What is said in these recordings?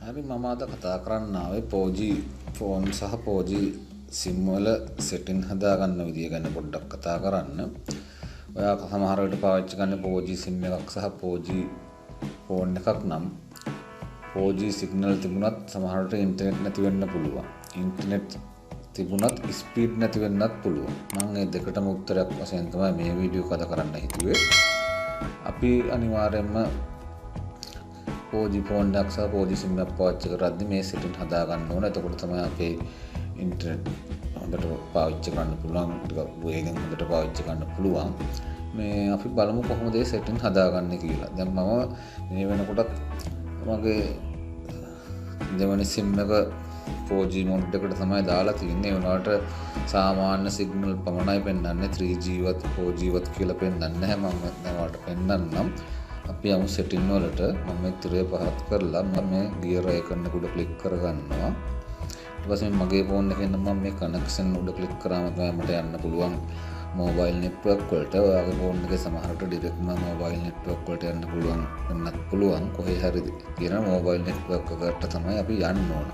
හරි මම අද කතා කරන්න ආවේ 4G ෆෝන් සහ 4G SIM වල setting හදාගන්න විදිය ගැන පොඩ්ඩක් කතා කරන්න. ඔයා සමහර වෙලට පාවිච්චි කරන්නේ 4G SIM එකක් සහ 4G ෆෝන් එකක් නම් 4G signal තිබුණත් සමහර වෙලට ඉන්ටර්නෙට් නැති වෙන්න පුළුවන්. ඉන්ටර්නෙට් තිබුණත් ස්පීඩ් නැති වෙන්නත් පුළුවන්. මම මේ දෙකටම උත්තරයක් වශයෙන් තමයි මේ වීඩියෝ කතා කරන්න හිතුවේ. අපි අනිවාර්යයෙන්ම 4G ෆෝන් එකක් සහ 4G SIM එකක් පාවිච්චි කරද්දී මේ setting හදා ගන්න ඕන. එතකොට තමයි අපේ ඉන්ටර්නෙට් හොඳට පාවිච්චි කරන්න පුළුවන්. ටිකක් වේගෙන් හොඳට පාවිච්චි කරන්න පුළුවන්. මේ අපි බලමු කොහොමද මේ setting හදාගන්නේ කියලා. දැන් මම මේ වෙනකොටත් මගේ දෙවනි SIM එක 4G mode එකට තමයි දාලා තියෙන්නේ. ඒ වුණාට සාමාන්‍ය සිග්නල් පමණයි පෙන්වන්නේ. 3G වත් 4G වත් කියලා පෙන්වන්නේ නැහැ. මම දැන් ඔයාලට පෙන්වන්නම්. අපි යමු setting වලට. මම මේ තිරය පහත් කරලා මම මේ gear icon එක උඩ click කරගන්නවා. ඊට පස්සේ මගේ phone එකෙන් මම මේ connection උඩ click කරාම තමයි මට යන්න පුළුවන් mobile network වලට. ඔයාගේ phone එකේ සමහරට direct mobile network වලට යන්න පුළුවන් වෙන්නත් පුළුවන්. කොහේ හරි තියෙන mobile network එකකට තමයි අපි යන්න ඕන.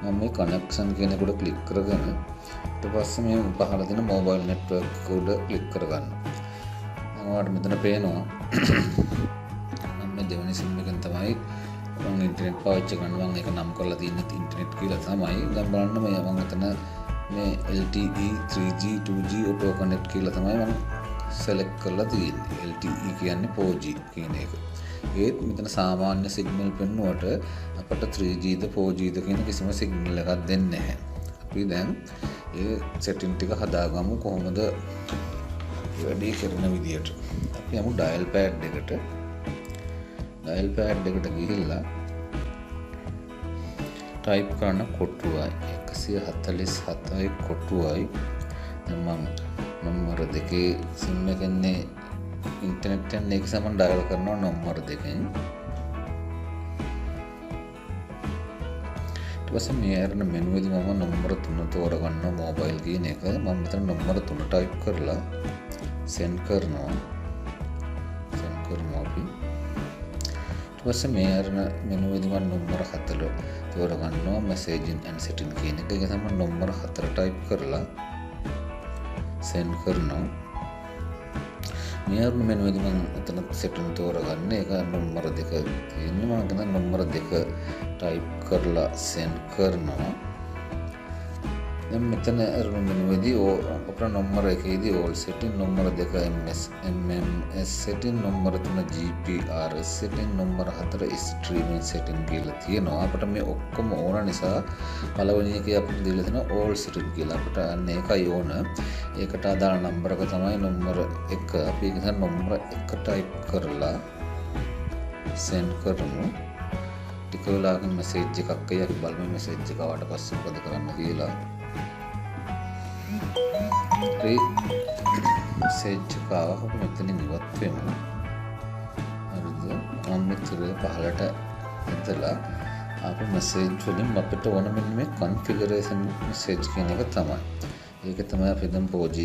මම මේ connection කියන එක උඩ click කරගෙන ඊට පස්සේ මේ පහළ තියෙන mobile network එක උඩ click කරගන්නවා. දැන් ඔයාලට මෙතන පේනවා දෙවනි SIM එකෙන් තමයි මම ඉන්ටර්නෙට් පාවිච්චි කරනවා. මම ඒක නම් කරලා තියෙන්නේ ඉන්ටර්නෙට් කියලා තමයි. දැන් බලන්න මේ මම මෙතන මේ LTE 3G 2G auto connect කියලා තමයි මම select කරලා තියෙන්නේ. LTE කියන්නේ 4G කියන එක. ඒත් මෙතන සාමාන්‍ය සිග්නල් පෙන්නුවට අපට 3G ද 4G ද කියන කිසිම සිග්නල් එකක් දෙන්නේ නැහැ. අපි දැන් ඒ setting ටික හදාගමු කොහොමද වැඩි කරන විදියට. අපි යමු dial pad එකට. dial pad එකට ගිහිල්ලා type කරන කොටුවයි 147යි කොටුවයි. දැන් මම නම්බර දෙකේ SIM එකෙන්නේ ඉන්ටර්නෙට් එකෙන් ඒක සමන් dial කරනවා නම්බර දෙකෙන්. ඊට පස්සේ මේ අරන මෙනු එකේ මම නම්බර 3 තෝරගන්නවා මොබයිල් කියන එක. මම මෙතන නම්බර 3 type කරලා send කරනවා. අපි ඊපස්සේ මේ අරන මෙනු එකේ මම නම්බර 4 තෝරගන්නවා messaging and setting කියන එක. ඒක තමයි නම්බර 4 type කරලා send කරනවා. මේ අරන මෙනු එකේ මම එතන setting තෝරගන්නේ. ඒක නම්බර 2 තියෙන්නේ. මම ගන්න නම්බර 2 type කරලා send කරනවා. දැන් මෙතන අරන මෙනු එකේදී අපේ නම්බර 1 දී all setting, number 2 MMS setting, number 3 GPRS setting, number 4 streaming setting කියලා තියෙනවා. අපිට මේ ඔක්කොම ඕන නිසා පළවෙනි එකේ අපිට දීලා තියෙනවා all setting කියලා. අපිට අන්න ඒකයි ඕන. ඒකට අදාළ නම්බර එක තමයි නම්බර 1. අපි ඒක තමයි නම්බර 1 type කරලා send කරමු. ටික වෙලාවකින් message එකක් එයි. අපි බලමු message එක ආවට පස්සේ මොකද කරන්න කියලා. message එක ආවම මෙතනින් ඉවත් වෙමු. හරිද? මම මෙතන පහලට ඇදලා ආපහු message වලින් අපිට ඕන මෙන්න මේ configuration message කියන එක තමයි. ඒක තමයි අපි දැන් 4G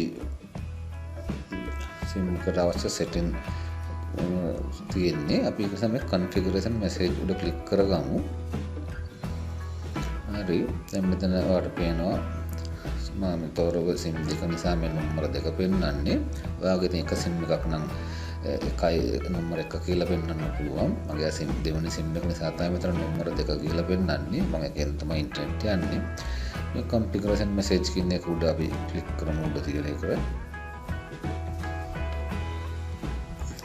SIM එකට අවශ්‍ය setting තියෙන්නේ. අපි ඒක තමයි configuration message උඩ click කරගමු. හරි. දැන් මෙතන ඔයාලට පේනවා මම තෝරව SIM දෙක නිසා මේ නම්බර 2 පෙන්වන්නේ. ඔයාගේ තියෙන එක SIM එකක් නම් එකයි නම්බර 1 කියලා පෙන්වන්න පුළුවන්. මගේ SIM දෙවෙනි SIM එක නිසා තමයි මෙතන නම්බර 2 කියලා පෙන්වන්නේ. මම ඒකෙන් තමයි ඉන්ටර්නෙට් යන්නේ. මේ configuration message කියන එක උඩ අපි ක්ලික් කරමු උඩ තියෙන එක.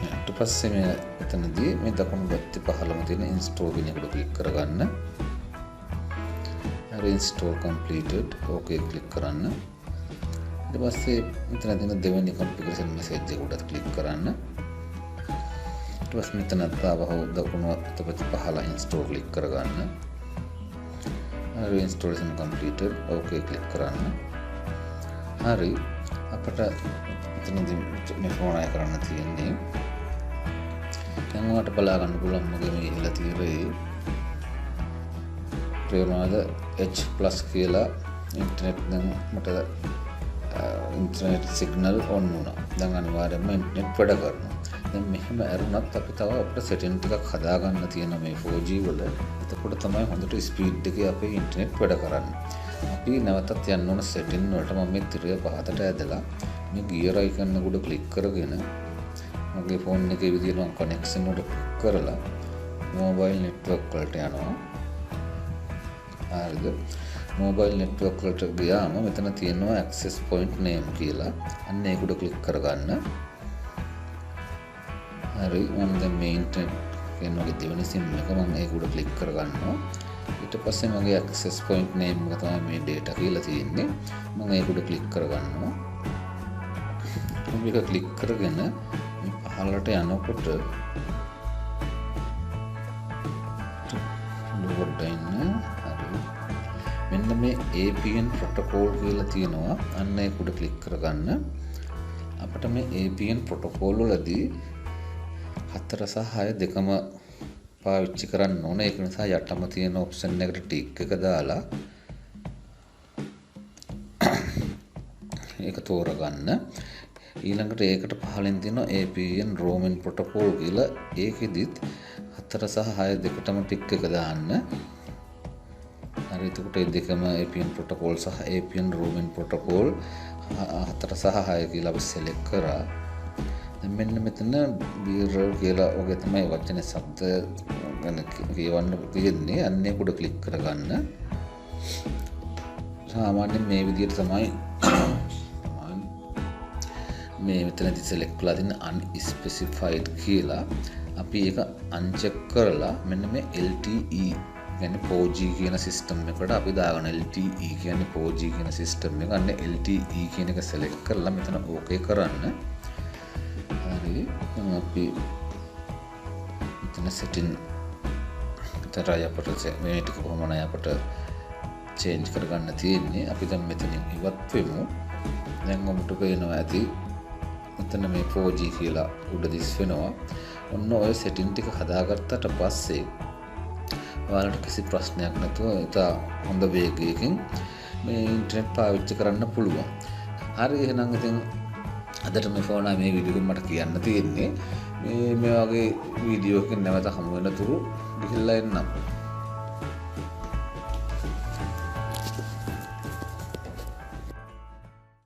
ඊට පස්සේ මේ එතනදී මේ දකුණු පැත්තේ පහළම තියෙන install කියන එක උඩ ක්ලික් කරගන්න. install completed okay click කරන්න. ඊට පස්සේ මෙතන තියෙන දෙවෙනි configuration message එක උඩ click කරන්න. ඊට පස්සේ මෙතන තාවහො දකුණු අතපත පහළ install click කරගන්න. හරි installation completed okay click කරන්න. හරි අපිට මෙතනදී මේ ෆෝන් එක කරන්න තියෙන්නේ. දැන් ඔයාලට බලා ගන්න පුළුවන් මගේ මේ ඉහළ තියෙන්නේ ප්‍රේමාද H+ කියලා ඉන්ටර්නෙට් දැන් මට ඉන්ටර්නෙට් සිග්නල් ඔන් වුණා. දැන් අනිවාර්යයෙන්ම ඉන්ටර්නෙට් වැඩ කරනවා. දැන් මෙහෙම ඇරුණත් අපි තව අපිට සෙටින් ටිකක් හදාගන්න තියෙනවා මේ 4G වල. එතකොට තමයි හොඳට ස්පීඩ් එකේ අපේ ඉන්ටර්නෙට් වැඩ කරන්නේ. අපි නැවතත් යන්න ඕන සෙටින් වලට. මම මේ තිරය පහතට ඇදලා මේ ගියර් අයිකන් එක උඩ ක්ලික් කරගෙන මගේ ෆෝන් එකේ විදියට මම කනෙක්ෂන් උඩ කරලා මොබයිල් නෙට්වර්ක් වලට යනවා. හරිද? මොබයිල් නෙට්වර්ක් වලට ගියාම මෙතන තියෙනවා access point name කියලා. අන්න ඒක උඩ ක්ලික් කරගන්න. හරි, මම දැන් මේ ඉන්ටර්නෙට් කෙනෙකුගේ දෙවෙනි සිම් එක මම ඒක උඩ ක්ලික් කරගන්නවා. ඊට පස්සේ මගේ access point name එක තමයි මේ data කියලා තියෙන්නේ. මම ඒක උඩ ක්ලික් කරගන්නවා. මේක ක්ලික් කරගෙන පහළට යනකොට ලෝඩ් වෙන්න. හරි, මෙන්න මේ APN protocol කියලා තියෙනවා. අන්න ඒක උඩ ක්ලික් කරගන්න. අපිට මේ APN protocol වලදී 4 සහ 6 දෙකම පාවිච්චි කරන්න ඕනේ. ඒක නිසා යටම තියෙන ඔප්ෂන් එකට ටික් එක දාලා ඒක තෝරගන්න. ඊළඟට ඒකට පහලින් තියෙනවා APN roaming protocol කියලා. ඒකෙදිත් 4 සහ 6 දෙකටම ටික් එක දාන්න. හරි, එතකොට මේ දෙකම APN protocol සහ APN roaming protocol 4 සහ 6 කියලා අපි select කරා. දැන් මෙන්න මෙතන mirror කියලා ඔගේ තමයි වචනේ શબ્ද ගැන කියවන්න තියෙන්නේ. අන්න ඒක උඩ ක්ලික් කරගන්න. සාමාන්‍යයෙන් මේ විදිහට තමයි මේ මෙතනදී select කරලා තියෙන unspecified කියලා. අපි ඒක uncheck කරලා මෙන්න මේ LTE කියන්නේ 4G කියන සිස්ටම් එකට අපි දාගන්න. LTE කියන්නේ 4G කියන සිස්ටම් එක. අන්න LTE කියන එක select කරලා මෙතන okay කරන්න. හරි, දැන් අපි මෙතන setting විතරයි අපිට මේ ටික කොහොමද අපිට change කරගන්න තියෙන්නේ. අපි දැන් මෙතනින් ඉවත් වෙමු. දැන් ඔබට පේනවා ඇති මෙතන මේ 4G කියලා උඩ දිස් වෙනවා. ඔන්න ඔය setting ටික හදාගත්තට පස්සේ ඔයාලට කිසි ප්‍රශ්නයක් නැතුව ඉතා හොඳ වේගයකින් මේ ඉන්ටර්නෙට් පාවිච්චි කරන්න පුළුවන්. හරි, එහෙනම් ඉතින් අදට මේ ෆෝන් මේ වීඩියෝ එකෙන් මට කියන්න තියෙන්නේ මේ වගේ වීඩියෝ එකකින් නැවත හමු වෙන තුරු ගිහිල්ලා එන්නම්.